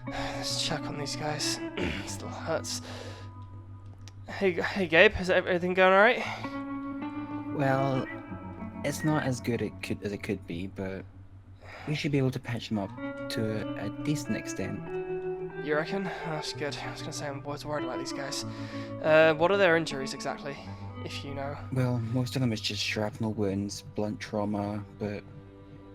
Let's check on these guys. Still hurts. Hey, Gabe, is everything going alright? Well, it's not as good as it could be, but we should be able to patch them up to a decent extent. You reckon? Oh, that's good. I was gonna say I'm always worried about these guys. What are their injuries exactly, if you know? Well, most of them is just shrapnel wounds, blunt trauma, but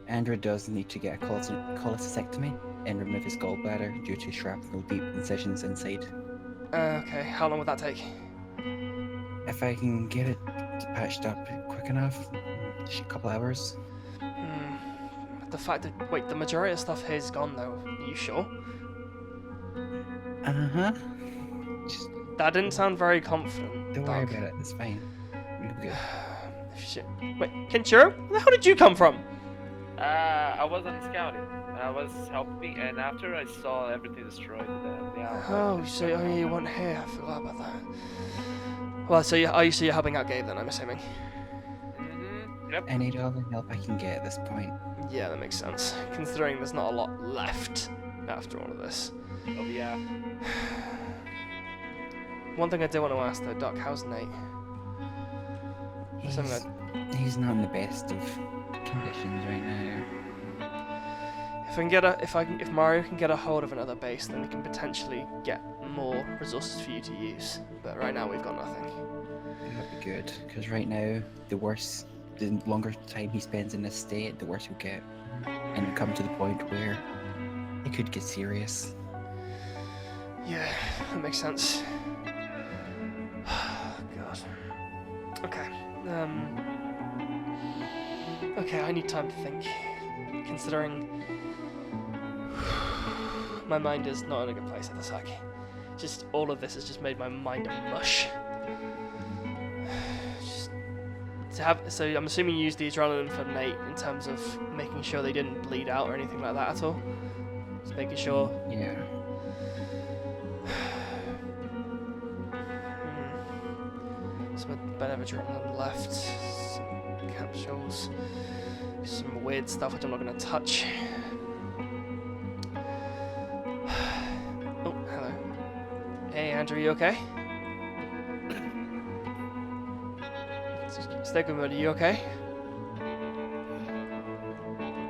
Andrew does need to get a cholecystectomy and remove his gallbladder due to shrapnel deep incisions inside. Okay, how long would that take? If I can get it patched up quick enough, just a couple hours. The fact that wait, the majority of stuff here is gone though. Are you sure? Uh-huh. Just That didn't sound very confident, don't worry Doc. about it, it's fine. We'll be good. Shit. Wait, Kenshiro? Where the hell did you come from? I was on scouting. I was helping, and after I saw everything destroyed, yeah. Oh, so you weren't here. I forgot about that. Well, so you're helping out Gabe then, I'm assuming. Yep. I need all the help I can get at this point. Yeah, that makes sense. Considering there's not a lot left after all of this. Oh yeah. One thing I do want to ask though, Doc, how's Nate? He's not in the best of conditions right now. If Mario can get a hold of another base, then we can potentially get more resources for you to use. But right now we've got nothing. That'd be good, because right now, the longer time he spends in this state, the worse he'll get. And it'll come to the point where it could get serious. Yeah, that makes sense. God. Okay. Okay, I need time to think. Considering my mind is not in a good place at the sec. Just all of this has just made my mind a mush. So I'm assuming you used the adrenaline for Nate in terms of making sure they didn't bleed out or anything like that at all. Just making sure. Yeah. Some bit of adrenaline left. Some capsules. Some weird stuff which I'm not going to touch. Oh, hello. Hey, Andrew, you okay? Stay good, buddy. You okay?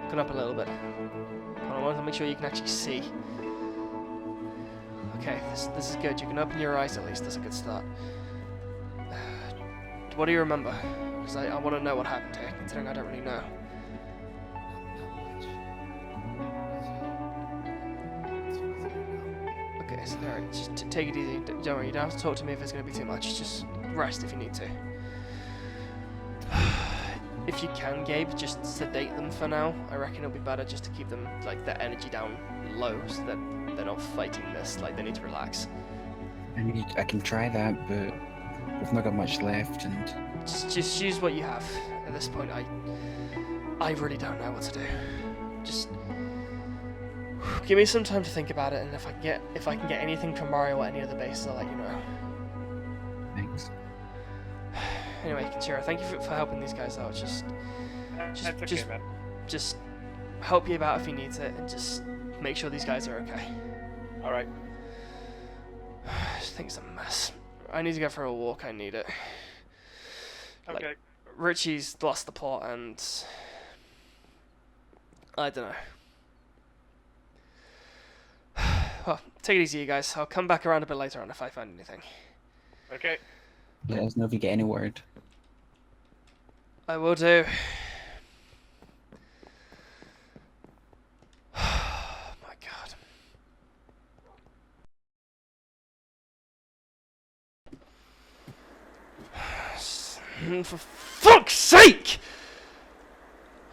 Look up a little bit. I want to make sure you can actually see. Okay, this is good. You can open your eyes at least. That's a good start. What do you remember? Because I want to know what happened here, considering I don't really know. Okay, so alright, just take it easy. Don't worry, you don't have to talk to me if it's going to be too much. Just rest if you need to. If you can, Gabe, just sedate them for now. I reckon it'll be better just to keep them, like, their energy down low so that they're not fighting this. Like, they need to relax. I can try that, but we've not got much left, and Just use what you have. At this point, I really don't know what to do. Just give me some time to think about it, and if I can get anything from Mario or any other bases, I'll let you know. thanks. Anyway, Kenshiro, thank you for helping these guys out. Just Man. just help you out if you need it, and just make sure these guys are okay. All right. This thing's a mess. I need to go for a walk. I need it. Okay. Like, Richie's lost the plot, and I don't know. Well, take it easy, you guys. I'll come back around a bit later on if I find anything. Okay. Let us know if you get any word. I will do. My God. For fuck's sake!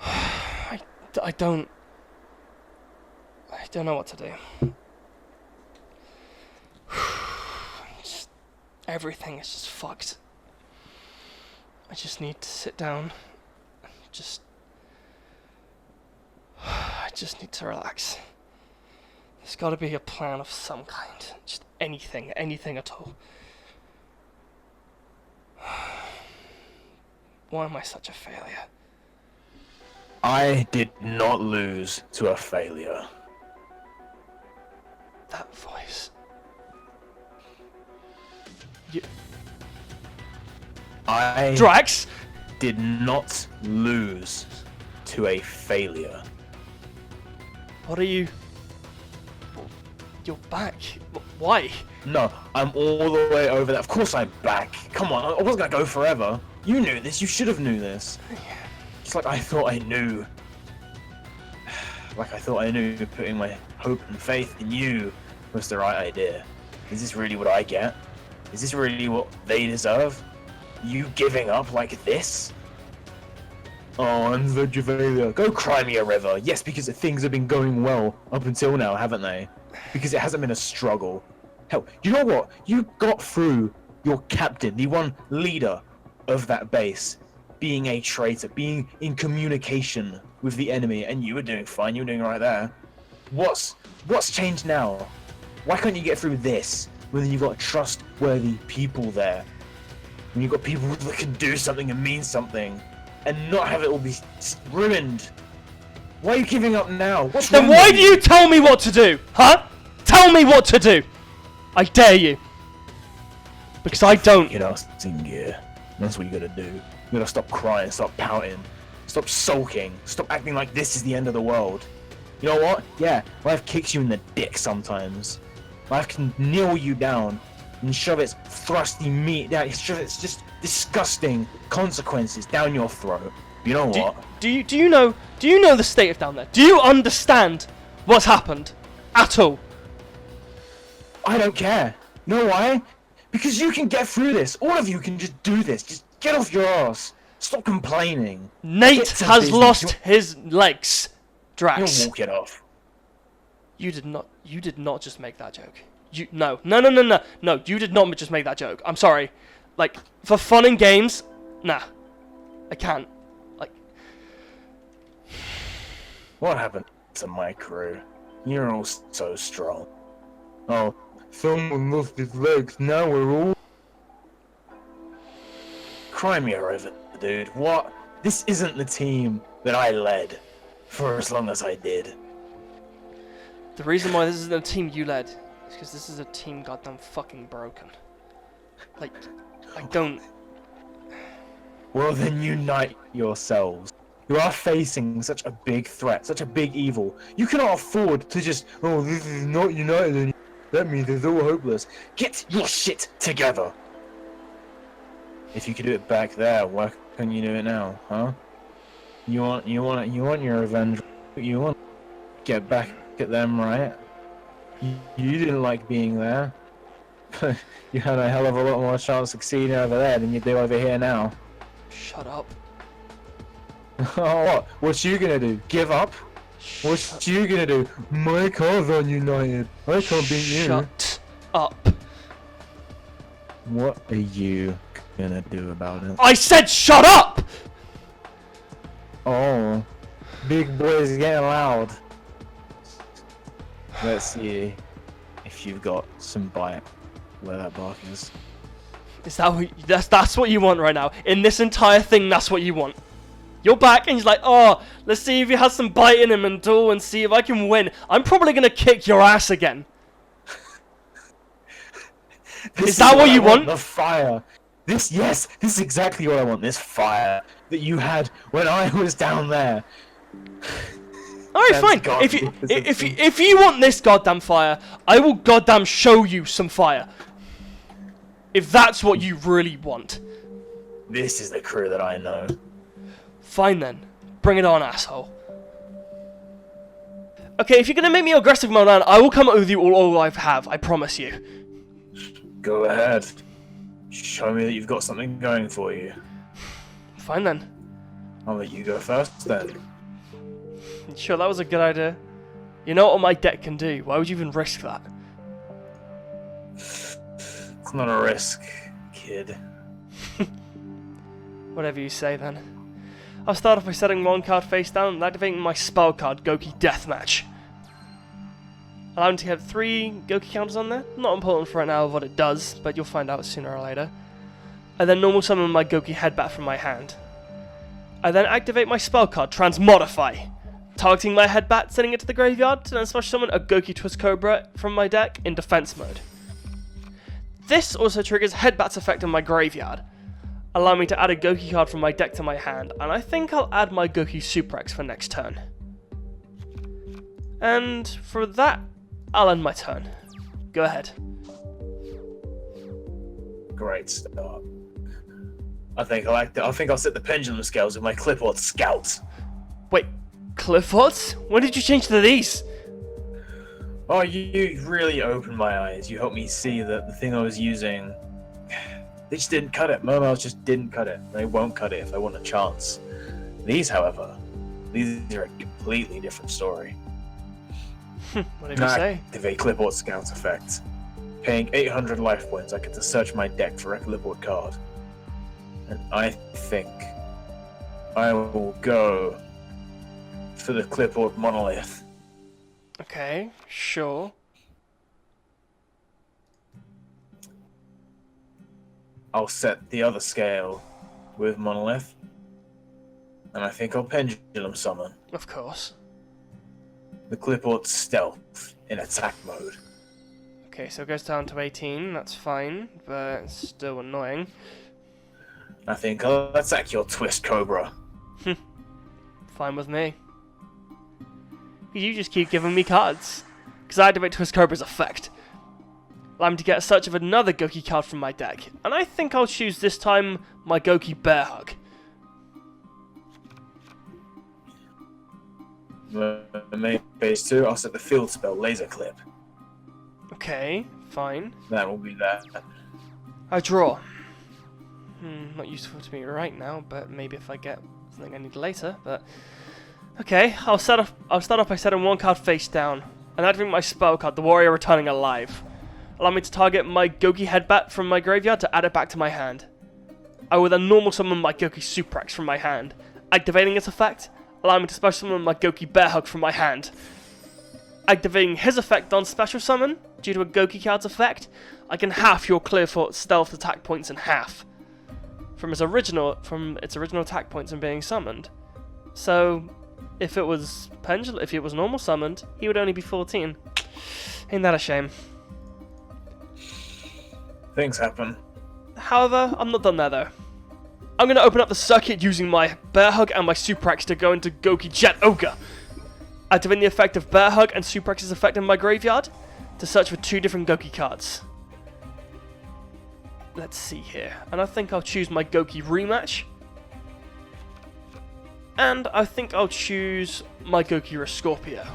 I don't know what to do. Everything is just fucked. I just need to sit down. I just need to relax. There's got to be a plan of some kind. Just anything at all. Why am I such a failure? I did not lose to a failure. that voice? I Drax? did not lose to a failure. What are you... You're back. Why? No, I'm all the way over there. Of course I'm back. Come on, I wasn't gonna go forever. You knew this. You should have knew this. It's like I thought I knew. Like I thought I knew putting my hope and faith in you was the right idea. Is this really what I get? Is this really what they deserve? You giving up like this? Oh, I'm such a failure. Go cry me a river. Yes, because things have been going well up until now, haven't they? Because it hasn't been a struggle. Hell, you know what? You got through your captain, the one leader of that base, being a traitor, being in communication with the enemy, and you were doing fine. You were doing right there. What's changed now? Why can't you get through this when you've got trustworthy people there? When you've got people that can do something and mean something, and not have it all be ruined. Why are you giving up now? What's Then wrong why with do you tell me what to do? Huh? Tell me what to do! I dare you. Because I don't. Get us in gear. That's what you gotta do. You gotta stop crying, stop pouting, stop sulking, stop acting like this is the end of the world. You know what? Yeah, life kicks you in the dick sometimes. Life can kneel you down and shove its thrusty meat down, shove its just disgusting consequences down your throat. You know what? Do you know the state of down there? Do you understand what's happened? At all? I don't care. You know why? Because you can get through this. All of you can just do this. Just get off your ass. Stop complaining. Nate Get to has business. lost his legs. You'll Drax. walk it off. You did not just make that joke. No, you did not just make that joke. I'm sorry. Like, for fun and games, nah. I can't. Like, What happened to my crew? You're all so strong. Oh, someone lost his legs. Now we're all... Cry me a river, dude. What? This isn't the team that I led for as long as I did. the reason why this isn't a team you led is because this is a team goddamn fucking broken. Like, I don't... Well, then unite yourselves. You are facing such a big threat, such a big evil. You cannot afford to just, oh, this is not united anymore. That means it's all hopeless. Get your shit together. If you could do it back there, why can't you do it now, huh? You want your revenge. You want to get back at them, right? You didn't like being there. You had a hell of a lot more chance of succeeding over there than you do over here now. Shut up. Oh, what? What's you gonna do? Give up? What's you gonna do? My cars aren't united. I can't beat you. Shut up. What are you gonna do about it? I said shut up! Oh, big boy's getting loud. Let's see if you've got some bite where that bark is. Is that what that's what you want right now? In this entire thing, that's what you want. You're back and he's like, oh, let's see if he has some bite in him and all and see if I can win. I'm probably gonna kick your ass again. Is that what you want? The fire. Yes, this is exactly what I want. This fire that you had when I was down there. Alright, That's fine. God- If you want this goddamn fire, I will goddamn show you some fire. If that's what you really want. This is the crew that I know. Fine then. Bring it on, asshole. Okay, if you're gonna make me aggressive, my man, I will come up with you all I have. I promise you. Go ahead. Show me that you've got something going for you. Fine then. I'll let you go first then. Sure, that was a good idea. You know what my deck can do. Why would you even risk that? It's not a risk, kid. Whatever you say then. I'll start off by setting one card face down and activating my spell card, Goki Deathmatch. Allowing to have 3 Goki counters on there. Not important for right now of what it does, but you'll find out sooner or later. I then normal summon my Goki Headbat from my hand. I then activate my spell card, Transmodify. Targeting my headbat, sending it to the graveyard, to then special summon a Goki Twist Cobra from my deck in defense mode. This also triggers Headbat's effect on my graveyard, allowing me to add a Goki card from my deck to my hand, and I think I'll add my Goki Super X for next turn. And for that, I'll end my turn. Go ahead. Great start. I think I'll set the pendulum scales with my Clipboard Scout. Wait, Cliffords? When did you change to these? Oh, you really opened my eyes. You helped me see that the thing I was using, they just didn't cut it. Mobiles just didn't cut it. They won't cut it if I want a chance. These, however, these are a completely different story. Whatever you say. Activate Clipboard Scout effect. Paying 800 life points, I get to search my deck for a Clipboard card. And I think I will go for the Clipboard Monolith. Okay, sure. I'll set the other scale with Monolith. And I think I'll Pendulum Summon Of course. the Clipboard Stealth in attack mode. Okay, so it goes down to 18, that's fine, but it's still annoying. I think I'll attack your Twist Cobra. Fine with me. You just keep giving me cards. Because I activate Twist Cobra's effect. Allow me to get a search of another Goki card from my deck. And I think I'll choose this time my Goki Bear Hug. Main phase 2, I'll set the field spell Laser Clip. Okay, fine. That will be that. I draw. Not useful to me right now, but maybe if I get something I need later, but... Okay, I'll start off by setting one card face down, and activate my spell card, the Warrior Returning Alive. Allow me to target my Goki Headbat from my graveyard to add it back to my hand. I will then normal summon my Goki Super X from my hand, activating its effect, allow me to special summon my Goki Bear Hug from my hand. Activating his effect on special summon, due to a Goki card's effect, I can half your Clearfoot stealth attack points in half. From its original attack points and being summoned. So, if it was normal summoned, he would only be 14. Ain't that a shame? Things happen. However, I'm not done there though. I'm going to open up the circuit using my Bear Hug and my Super X to go into Goki Jet Ogre. Activating the effect of Bear Hug and Super X's effect in my graveyard to search for 2 different Goki cards. Let's see here. And I think I'll choose my Goki Rematch. And I think I'll choose my Goki Rescorpio.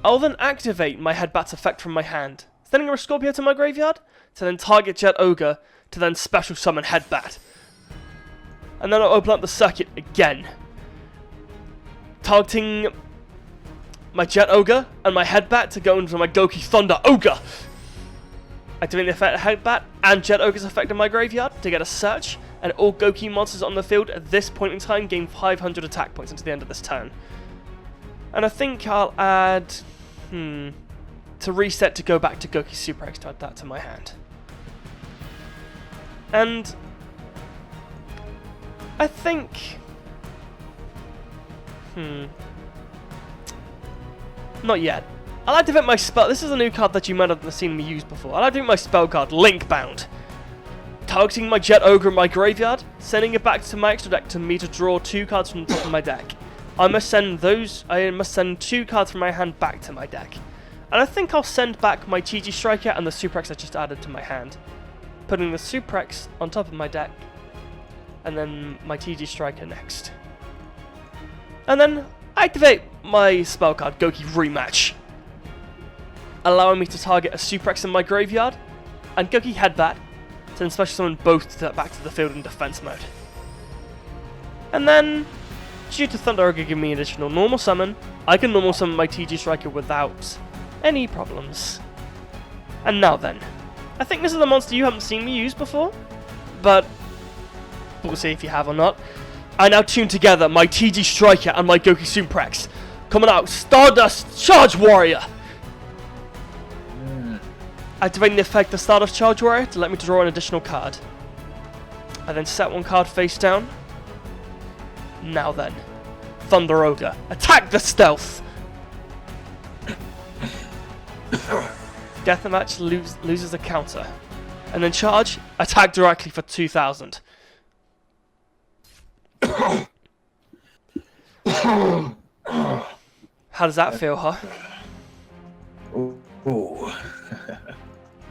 I'll then activate my Headbat's effect from my hand, sending a Rescorpio to my graveyard to then target Jet Ogre to then special summon Headbat. And then I'll open up the circuit again, targeting my Jet Ogre and my Headbat to go into my Goki Thunder Ogre. Activating the effect of Headbat and Jet Ogre's effect in my graveyard to get a search, and all Goki monsters on the field at this point in time gain 500 attack points until the end of this turn. And I think I'll add... to reset to go back to Goki Super X to add that to my hand. And... I think... Not yet. I'll activate my spell. This is a new card that you might not have seen me use before. I'll activate my spell card, Link Bound. Targeting my Jet Ogre in my graveyard, sending it back to my extra deck to me to draw 2 cards from the top of my deck. I must send 2 cards from my hand back to my deck. And I think I'll send back my TG Striker and the Super X I just added to my hand. Putting the Super X on top of my deck, and then my TG Striker next. And then activate my spell card, Goki Rematch, allowing me to target a Super X in my graveyard, and Goki Headbat, to then special summon both back to the field in defense mode. And then, due to Thunder Ogre giving me an additional normal summon, I can normal summon my TG Striker without any problems. And now then, I think this is the monster you haven't seen me use before, but we'll see if you have or not. I now tune together my TG Striker and my Goki Super X. Coming out, Stardust Charge Warrior! Activating the effect of Stardust Charge Warrior to let me draw an additional card. I then set one card face down. Now then, Thunder Ogre. Attack the stealth! Deathmatch loses a counter. And then charge, attack directly for 2,000. How does that feel, huh? Ooh.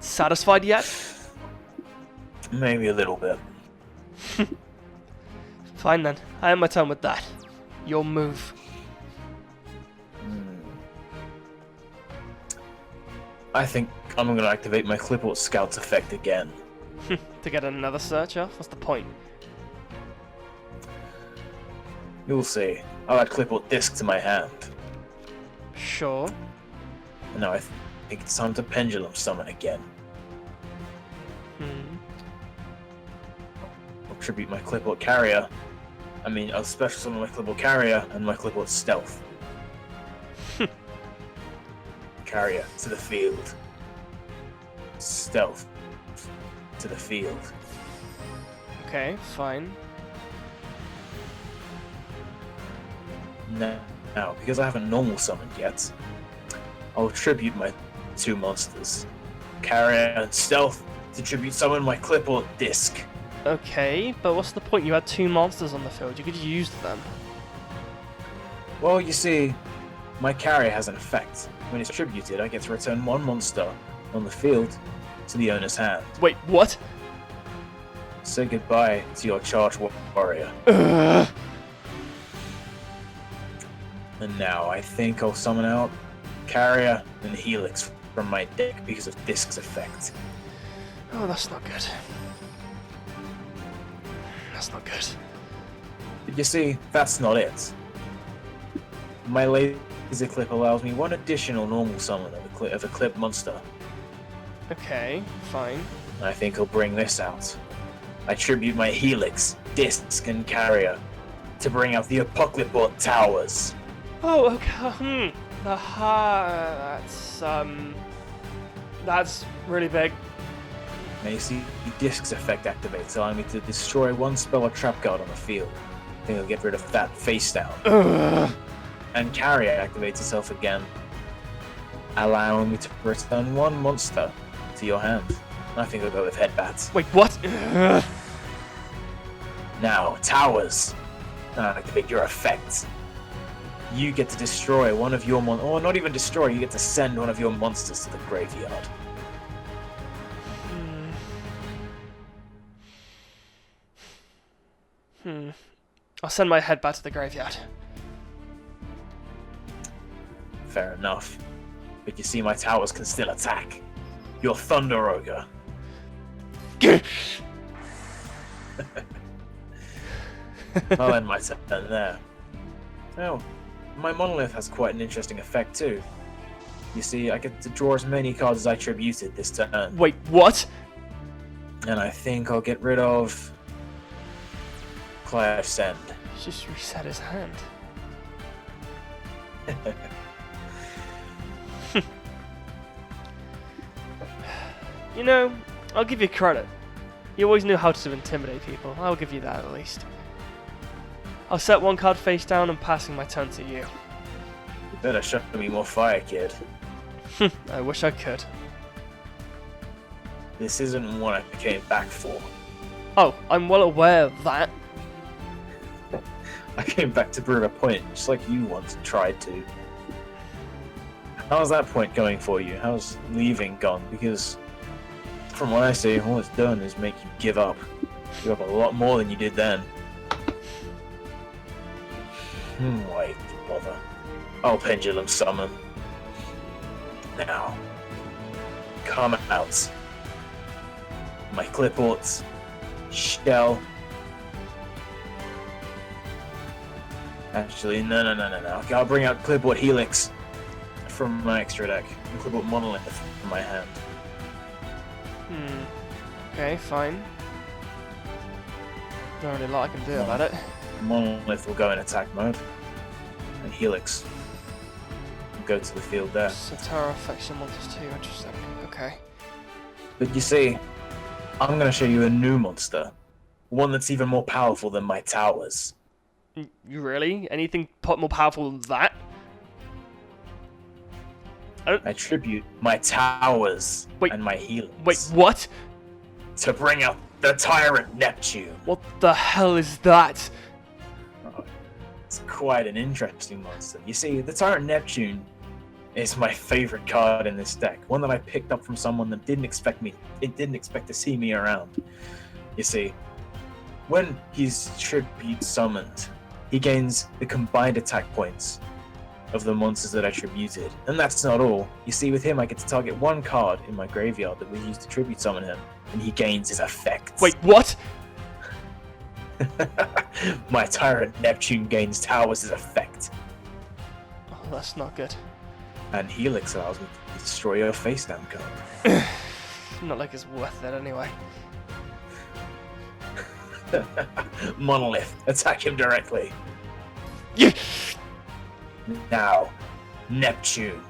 Satisfied yet? Maybe a little bit. Fine then, I am my turn with that. Your move. I think I'm gonna activate my Clipboard Scout's effect again. To get another searcher? What's the point? You'll see. I'll add Clipboard Disc to my hand. Sure. And now I think it's time to Pendulum Summon again. I'll tribute my Clipboard Carrier. I'll special summon my Clipboard Carrier and my Clipboard Stealth. Carrier to the field. Stealth to the field. Okay, fine. Now, because I haven't normal summoned yet, I'll tribute my two monsters. Carrier and Stealth to tribute summon my Clipboard Disc. Okay, but what's the point? You had two monsters on the field. You could use them. Well, you see, my Carrier has an effect. When it's tributed, I get to return one monster on the field to the owner's hand. Wait, what? Say goodbye to your charge warrior. Ugh. And now I think I'll summon out Carrier and Helix from my deck because of Disc's effect. Oh, that's not good. That's not good. But you see, that's not it. My laser clip allows me one additional normal summon of a clip monster. Okay, fine. And I think I'll bring this out. I tribute my Helix, Disc, and Carrier to bring out the Apocalypse Towers. Oh, okay. That's really big. Now you see, the Disc's effect activates, allowing me to destroy one spell or trap card on the field. I think I'll get rid of that face down. Ugh. And Carrier activates itself again, allowing me to return one monster to your hand. I think I'll go with Headbats. Wait, what? Ugh. Now, Towers. Activate your effect. You get to destroy one of your or not even destroy, you get to send one of your monsters to the graveyard. I'll send my head back to the graveyard. Fair enough. But you see, my towers can still attack. Your Thunder Ogre. I'll end my turn there. Oh, my Monolith has quite an interesting effect too. You see, I get to draw as many cards as I tributed this turn. Wait, what? And I think I'll get rid of Clash Send. Just reset his hand. You know, I'll give you credit. You always knew how to intimidate people. I'll give you that at least. I'll set one card face down and passing my turn to you. You better show me more fire, kid. I wish I could. This isn't what I came back for. Oh, I'm well aware of that. I came back to prove a point, just like you once tried to. How's that point going for you? How's leaving gone? Because from what I see, all it's done is make you give up. Give up a lot more than you did then. Why even bother? I'll Pendulum Summon. Now, come out. My Clipboards, Shell. Actually, no. I'll bring out Clipboard Helix from my extra deck, and Clipboard Monolith from my hand. Okay, fine. Not really a lot I can do about it. Monolith will go in attack mode, and Helix will go to the field there. Satara affects your monsters too, interesting. Okay. But you see, I'm going to show you a new monster. One that's even more powerful than my towers. You really? Anything more powerful than that? I tribute my towers Wait, and my healings Wait, what? to bring out the tyrant Neptune. What the hell is that? It's quite an interesting monster. You see, the tyrant Neptune is my favorite card in this deck. One that I picked up from someone that didn't expect to see me around. You see, when he's tribute summoned, he gains the combined attack points of the monsters that I tributed. And that's not all. You see, with him I get to target one card in my graveyard that we used to tribute summon him, and he gains his effects. Wait, what? My tyrant Neptune gains towers as effect. Oh, that's not good. And Helix allows me to destroy your face down card. Not like it's worth it anyway. Monolith, attack him directly. Yeah. Now, Neptune,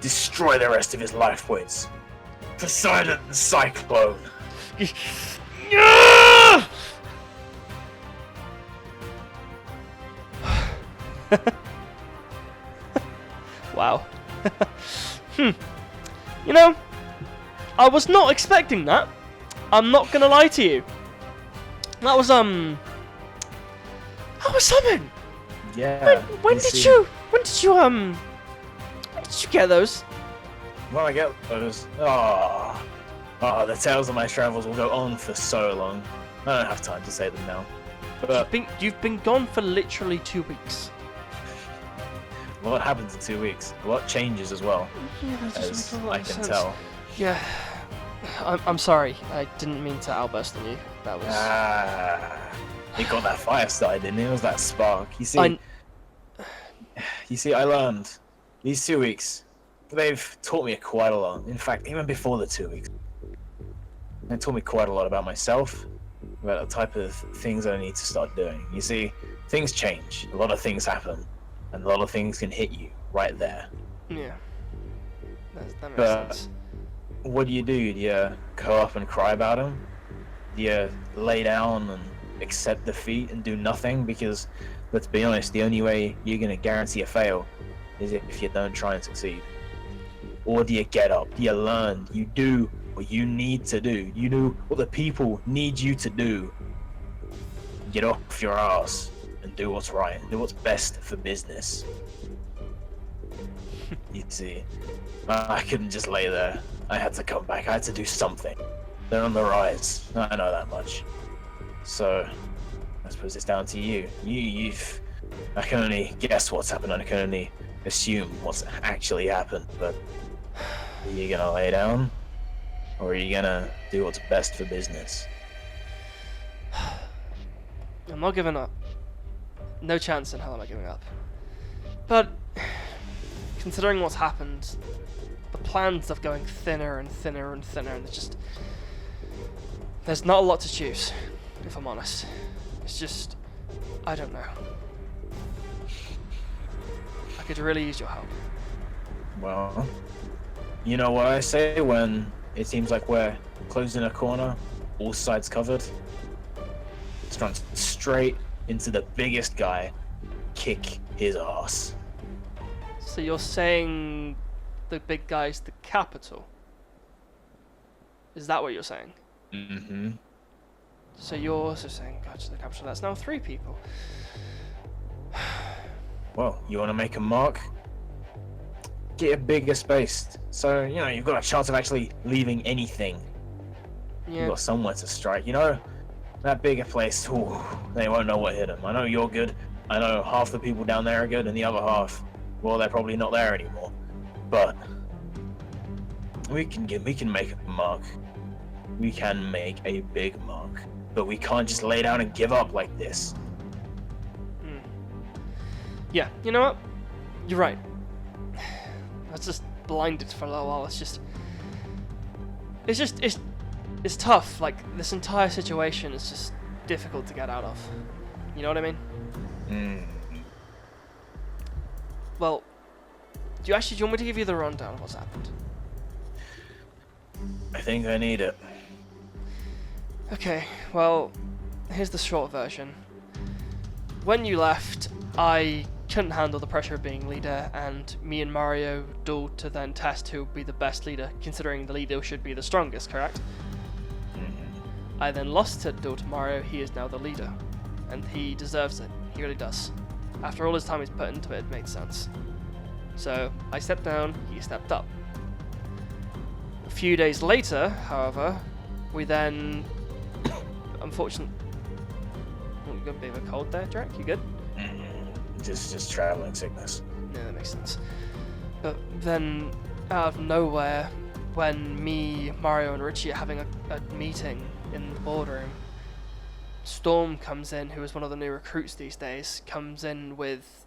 destroy the rest of his life points. Poseidon the Cyclone. Yeah! Wow. You know, I was not expecting that. I'm not gonna lie to you. That was something. Yeah. When did you get those? When I get those, the tales of my travels will go on for so long. I don't have time to say them now. But You've been gone for literally 2 weeks. a lot happens in 2 weeks. A lot changes as well, Yeah, that doesn't as make a lot I of can sense. tell. Yeah. I'm sorry. I didn't mean to outburst on you. That was. He got that fire started, didn't he? It was that spark. You see, I learned these 2 weeks. They've taught me quite a lot. In fact, even before the 2 weeks, they taught me quite a lot about myself, about the type of things I need to start doing. You see, things change. A lot of things happen, and a lot of things can hit you right there. Yeah. That makes But sense. what do? Do you go up and cry about them? Do you lay down and accept defeat and do nothing? Because, let's be honest, the only way you're going to guarantee a fail is if you don't try and succeed. Or do you get up? Do you learn? You do what you need to do. You do what the people need you to do. Get off your ass and do what's right. Do what's best for business. You see, I couldn't just lay there. I had to come back. I had to do something. They're on the rise. I know that much. So, I suppose it's down to you. I can only guess what's happened. I can only assume what's actually happened. But are you gonna lay down, or are you gonna do what's best for business? I'm not giving up. No chance in hell am I giving up. But considering what's happened, the plans of going thinner and thinner and thinner, and there's not a lot to choose, if I'm honest. It's just, I don't know. I could really use your help. Well, you know what I say when it seems like we're closing a corner, all sides covered? Let's run straight into the biggest guy, kick his ass. So you're saying the big guy's the capital? Is that what you're saying? Mm-hmm. So you're also saying, God, to the capital. That's now 3 people. Well, you want to make a mark? Get a bigger space, so you've got a chance of actually leaving anything. Yeah. You've got somewhere to strike. That bigger place. Ooh, they won't know what hit them. I know you're good. I know half the people down there are good, and the other half, well, they're probably not there anymore. But we can make a mark. We can make a big mark, but we can't just lay down and give up like this. Yeah, you know what? You're right. I was just blinded for a little while. It's tough. Like, this entire situation is just difficult to get out of. You know what I mean? Well, do you want me to give you the rundown of what's happened? I think I need it. Okay, well, here's the short version. when you left, I couldn't handle the pressure of being leader, and me and Mario dueled to then test who would be the best leader, considering the leader should be the strongest, correct? I then lost a duel to Mario. He is now the leader, and he deserves it. He really does. After all his time he's put into it, it made sense. So I stepped down, he stepped up. A few days later, however, we then, unfortunately, you got a bit of a cold there, Jack? You good? Just traveling sickness. Yeah, that makes sense. But then, out of nowhere, when me, Mario, and Richie are having a meeting in the boardroom, Storm comes in, who is one of the new recruits these days, comes in with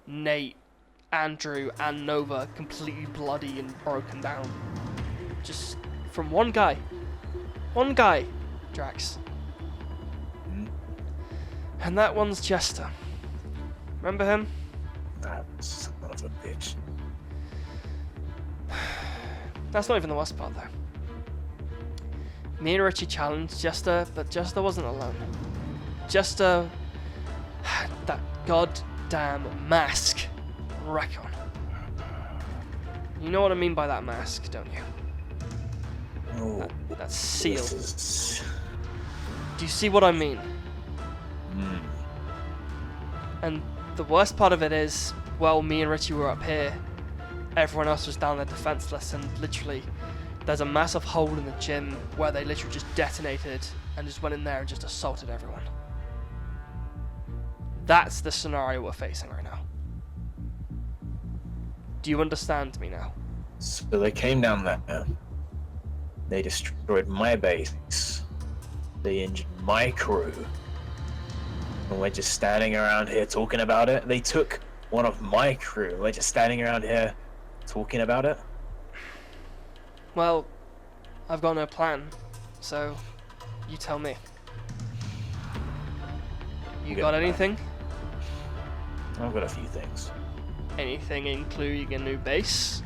Nate, Andrew, and Nova completely bloody and broken down. Just from one guy. One guy, Drax. And that one's Chester. Remember him? That son of a bitch. That's not even the worst part, though. Me and Richie challenged Jester, but Jester wasn't alone. Jester had that goddamn mask on Recon. You know what I mean by that mask, don't you? Oh, That's sealed. this is... Do you see what I mean? And the worst part of it is, well, me and Richie were up here. Everyone else was down there defenseless, and literally, there's a massive hole in the gym where they literally just detonated and just went in there and just assaulted everyone. That's the scenario we're facing right now. Do you understand me now? So they came down there. They destroyed my base. They injured my crew. And we're just standing around here talking about it. They took one of my crew. We're just standing around here talking about it. Well, I've got no plan, so you tell me. You got anything? I've got a few things. Anything including a new base?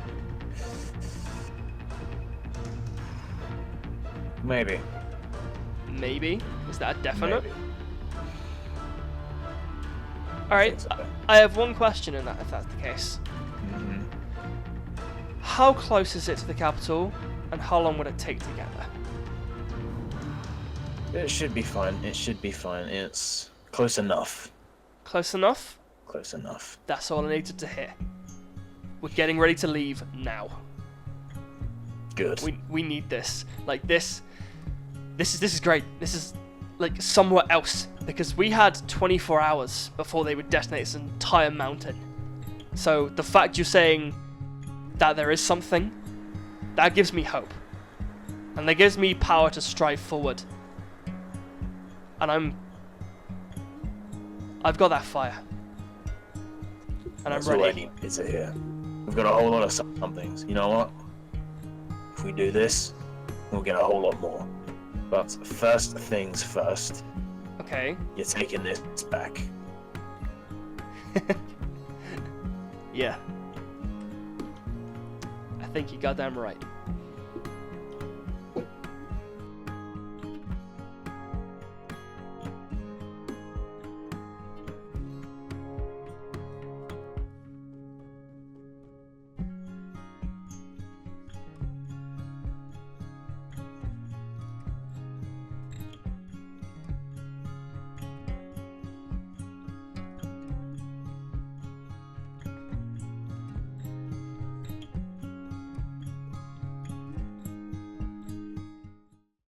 Maybe. Maybe? Is that a definite? Maybe. Alright, Think so. I have one question in that, if that's the case. Mhm. How close is it to the capital, and how long would it take to get there? It should be fine. It should be fine. It's close enough. Close enough? Close enough. That's all I needed to hear. We're getting ready to leave now. Good. We need this. Like this is great. This is like somewhere else, because we had 24 hours before they would detonate this entire mountain. So the fact you're saying that there is something, that gives me hope. And that gives me power to strive forward. And I've got that fire. And That's I'm all I ready. need is to hear. We've got a whole lot of some things. You know what? If we do this, we'll get a whole lot more. But first things first, Okay. you're taking this back. Yeah. I think you're goddamn right.